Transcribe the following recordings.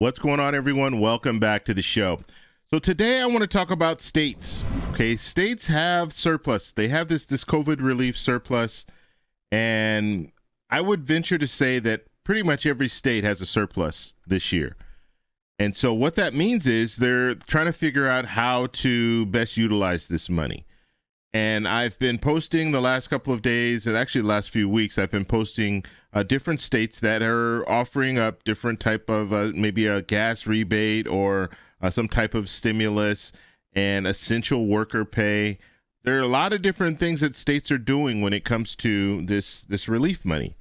What's going on, everyone? Welcome back to the show. So today I want to talk about states. Okay, states have surplus. They have this COVID relief surplus, and I would venture to say that pretty much every state has a surplus this year. And so what that means is they're trying to figure out how to best utilize this money. And I've been posting the last couple of days, and actually the last few weeks, I've been posting different states that are offering up different type of maybe a gas rebate or some type of stimulus and essential worker pay. There are a lot of different things that states are doing when it comes to this relief money.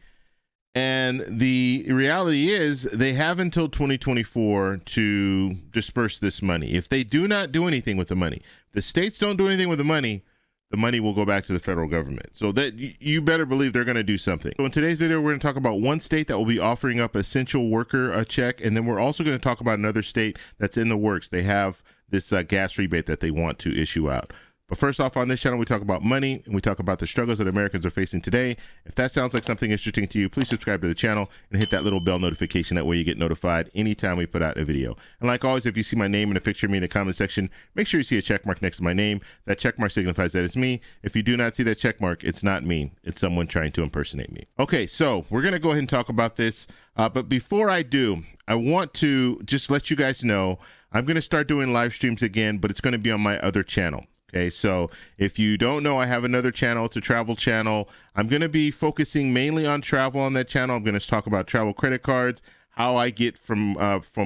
And the reality is they have until 2024 to disperse this money. If they do not do anything with the money, the states don't do anything with the money will go back to the federal government. So that you better believe they're going to do something. So in today's video, we're going to talk about one state that will be offering up essential worker a check. And then we're also going to talk about another state that's in the works. They have this gas rebate that they want to issue out. But first off, on this channel, we talk about money and we talk about the struggles that Americans are facing today. If that sounds like something interesting to you, please subscribe to the channel and hit that little bell notification. That way you get notified anytime we put out a video. And like always, if you see my name and a picture of me in the comment section, make sure you see a check mark next to my name. That check mark signifies that it's me. If you do not see that check mark, it's not me. It's someone trying to impersonate me. Okay, so we're going to go ahead and talk about this. But before I do, I want to just let you guys know I'm going to start doing live streams again, but it's going to be on my other channel. Okay, so if you don't know, I have another channel. It's a travel channel. I'm going to be focusing mainly on travel on that channel. I'm going to talk about travel credit cards, how I get from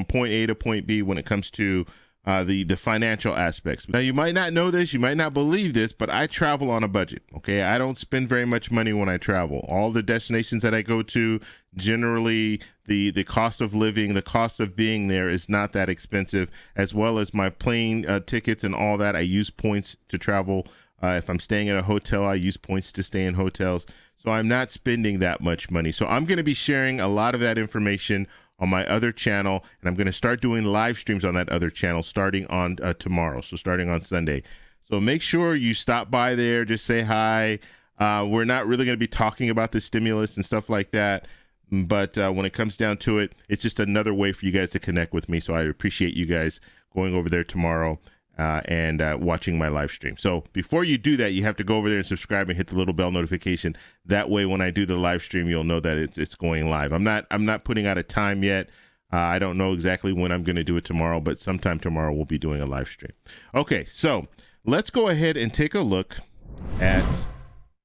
point A to point B when it comes to the financial aspects. Now, you might not know this, you might not believe this, but I travel on a budget. Okay, I don't spend very much money when I travel. All the destinations that I go to, generally the cost of living, the cost of being there is not that expensive, as well as my plane tickets and all that. I use points to travel. If I'm staying at a hotel, I use points to stay in hotels. So I'm not spending that much money. So I'm going to be sharing a lot of that information on my other channel, and I'm going to start doing live streams on that other channel starting on tomorrow, so starting on Sunday. So make sure you stop by there, just say hi. We're not really going to be talking about the stimulus and stuff like that, but when it comes down to it, it's just another way for you guys to connect with me. So I appreciate you guys going over there tomorrow and watching my live stream. So before you do that, you have to go over there and subscribe and hit the little bell notification. That way, when I do the live stream, you'll know that it's going live. I'm not putting out a time yet. I don't know exactly when I'm going to do it tomorrow, but sometime tomorrow we'll be doing a live stream. Okay, so let's go ahead and take a look at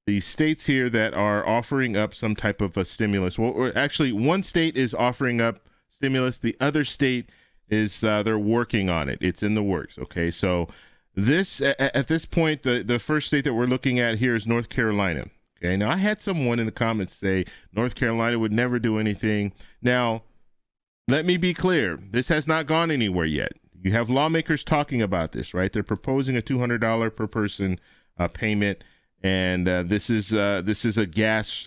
the states here that are offering up some type of a stimulus. Well, actually, one state is offering up stimulus. The other state is they're working on it. It's in the works. Okay, so this at this point, the first state that we're looking at here is North Carolina. Okay, now I had someone in the comments say North Carolina would never do anything. Now, let me be clear. This has not gone anywhere yet. You have lawmakers talking about this, right? They're proposing a $200 per person payment, and this is a gas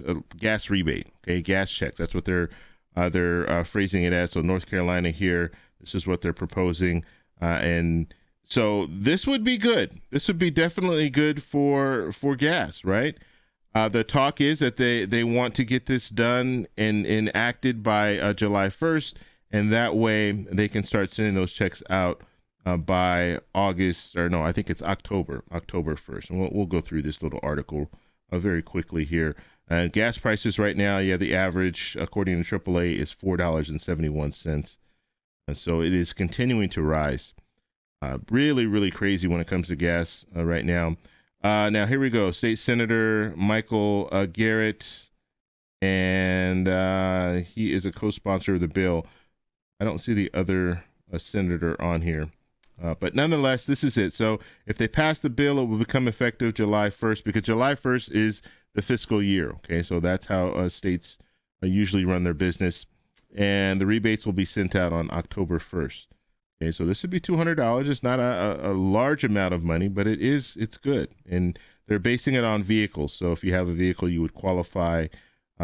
rebate. Okay, gas checks. That's what they're phrasing it as. So North Carolina here. This is what they're proposing. And so this would be good. This would be definitely good for gas, right? The talk is that they want to get this done and enacted by July 1st. And that way they can start sending those checks out by August, or no, I think it's October 1st. And we'll go through this little article very quickly here. Gas prices right now, yeah, the average, according to AAA, is $4.71. So it is continuing to rise. Really, really crazy when it comes to gas right now. Now, here we go. State Senator Michael Garrett, and he is a co-sponsor of the bill. I don't see the other senator on here. But nonetheless, this is it. So if they pass the bill, it will become effective July 1st, because July 1st is the fiscal year. Okay, so that's how states usually run their business. And the rebates will be sent out on October 1st. Okay, so this would be $200. It's not a large amount of money, but it's good. And they're basing it on vehicles. So if you have a vehicle, you would qualify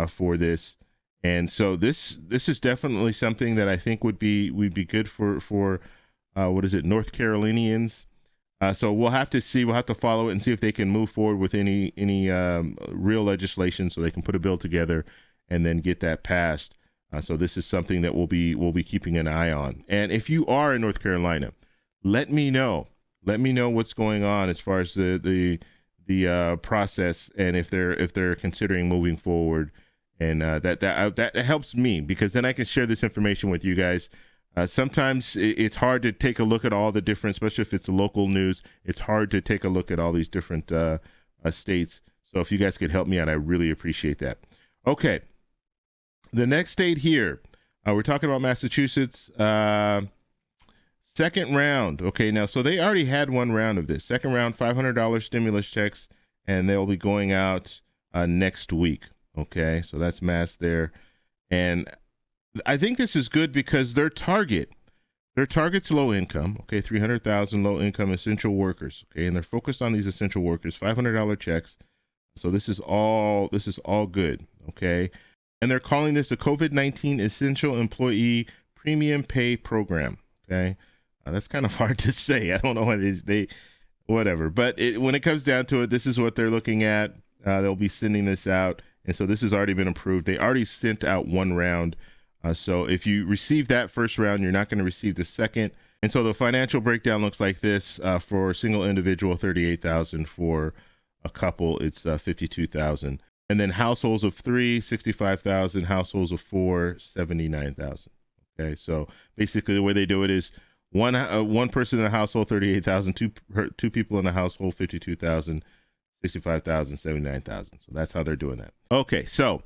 for this. And so this is definitely something that I think would be good for North Carolinians. So we'll have to see. We'll have to follow it and see if they can move forward with any real legislation, so they can put a bill together and then get that passed. So this is something that we'll be keeping an eye on. And if you are in North Carolina, let me know. Let me know what's going on as far as the process, and if they're considering moving forward. And that helps me, because then I can share this information with you guys. Sometimes it's hard to take a look at all the different, especially if it's local news. It's hard to take a look at all these different states. So if you guys could help me out, I really appreciate that. Okay, the next state here, we're talking about Massachusetts. Second round. Okay, now, so they already had one round of this. Second round, $500 stimulus checks, and they'll be going out next week. Okay, so that's Mass there. And I think this is good because their target's low income. Okay, 300,000 low income essential workers. Okay, and they're focused on these essential workers, $500 checks. So this is all good. Okay, and they're calling this a COVID-19 Essential Employee Premium Pay Program. Okay. That's kind of hard to say. I don't know what it is. Whatever. But when it comes down to it, this is what they're looking at. They'll be sending this out. And so this has already been approved. They already sent out one round. So if you receive that first round, you're not going to receive the second. And so the financial breakdown looks like this. For a single individual, $38,000. For a couple, it's $52,000. And then households of 3, $65,000. Households of 4, $79,000. Okay. So basically the way they do it is, one person in the household, 38,000. Two people in the household, 52,000, 65,000, 79,000. So that's how they're doing that. Okay, so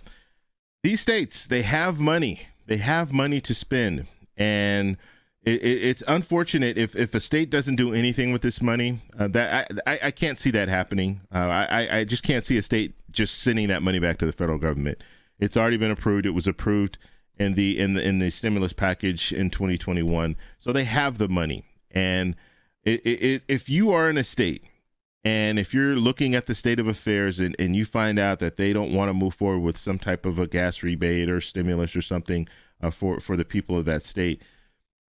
these states, they have money. They have money to spend, and it's unfortunate if a state doesn't do anything with this money. I can't see that happening. I just can't see a state just sending that money back to the federal government. It's already been approved. It was approved in the stimulus package in 2021. So they have the money. And if you are in a state, and if you're looking at the state of affairs and you find out that they don't want to move forward with some type of a gas rebate or stimulus or something for the people of that state,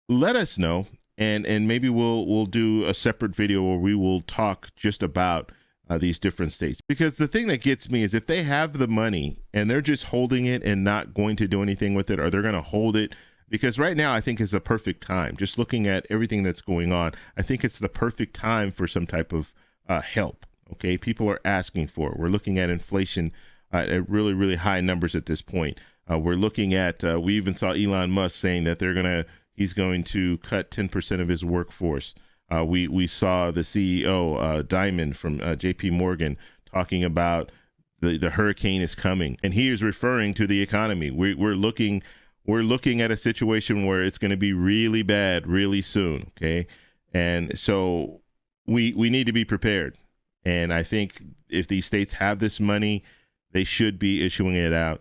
let us know. And maybe we'll do a separate video where we will talk just about these different states. Because the thing that gets me is if they have the money and they're just holding it and not going to do anything with it, or they're going to hold it, because right now I think is the perfect time. Just looking at everything that's going on, I think it's the perfect time for some type of help. Okay, people are asking for it. We're looking at inflation at really, really high numbers at this point. We're looking at, we even saw Elon Musk saying that he's going to cut 10% of his workforce. We saw the CEO, Diamond from JP Morgan, talking about the hurricane is coming, and he is referring to the economy. We're looking at a situation where it's going to be really bad really soon. Okay, and so we need to be prepared. And I think if these states have this money, they should be issuing it out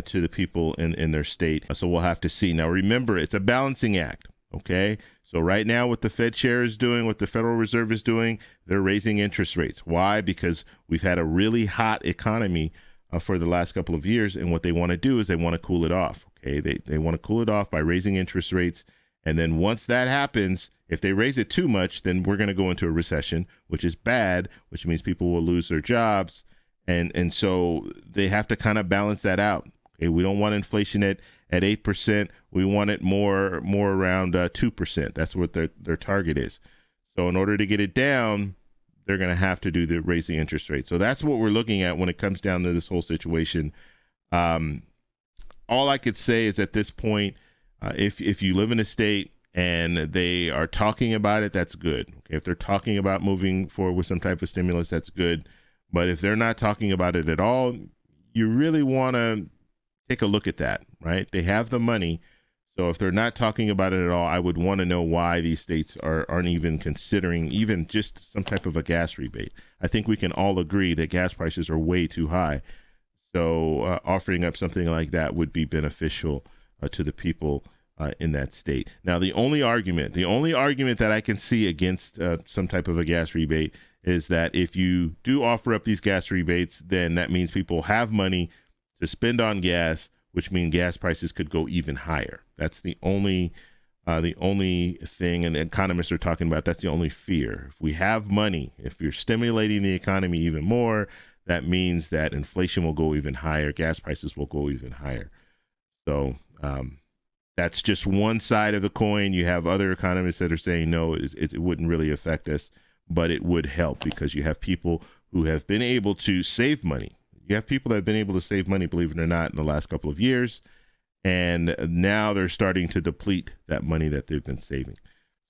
to the people in their state. So we'll have to see. Now, remember, it's a balancing act. Okay. So right now, what the Fed chair is doing, what the Federal Reserve is doing, they're raising interest rates. Why? Because we've had a really hot economy for the last couple of years. And what they want to do is they want to cool it off. Okay. They want to cool it off by raising interest rates. And then once that happens, if they raise it too much, then we're going to go into a recession, which is bad, which means people will lose their jobs. And so they have to kind of balance that out. Okay. We don't want inflation at 8%. We want it more around 2%. That's what their target is. So in order to get it down, they're going to have to do the raising interest rate. So that's what we're looking at when it comes down to this whole situation. All I could say is at this point, if you live in a state and they are talking about it, that's good. Okay, if they're talking about moving forward with some type of stimulus, that's good. But if they're not talking about it at all, you really want to take a look at that, right? They have the money. So if they're not talking about it at all, I would want to know why these states aren't even considering even just some type of a gas rebate. I think we can all agree that gas prices are way too high. So offering up something like that would be beneficial to the people in that state. Now, the only argument that I can see against some type of a gas rebate is that if you do offer up these gas rebates, then that means people have money to spend on gas, which means gas prices could go even higher. That's the only thing, and economists are talking about, that's the only fear. If we have money, if you're stimulating the economy even more, that means that inflation will go even higher, gas prices will go even higher. So That's just one side of the coin. You have other economists that are saying, no, it wouldn't really affect us, but it would help because you have people who have been able to save money. You have people that have been able to save money, believe it or not, in the last couple of years. And now they're starting to deplete that money that they've been saving.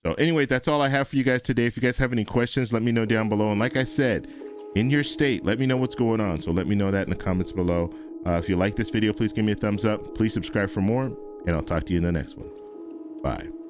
So anyway, that's all I have for you guys today. If you guys have any questions, let me know down below. And like I said, in your state, let me know what's going on. So let me know that in the comments below. If you like this video, please give me a thumbs up. Please subscribe for more, and I'll talk to you in the next one. Bye.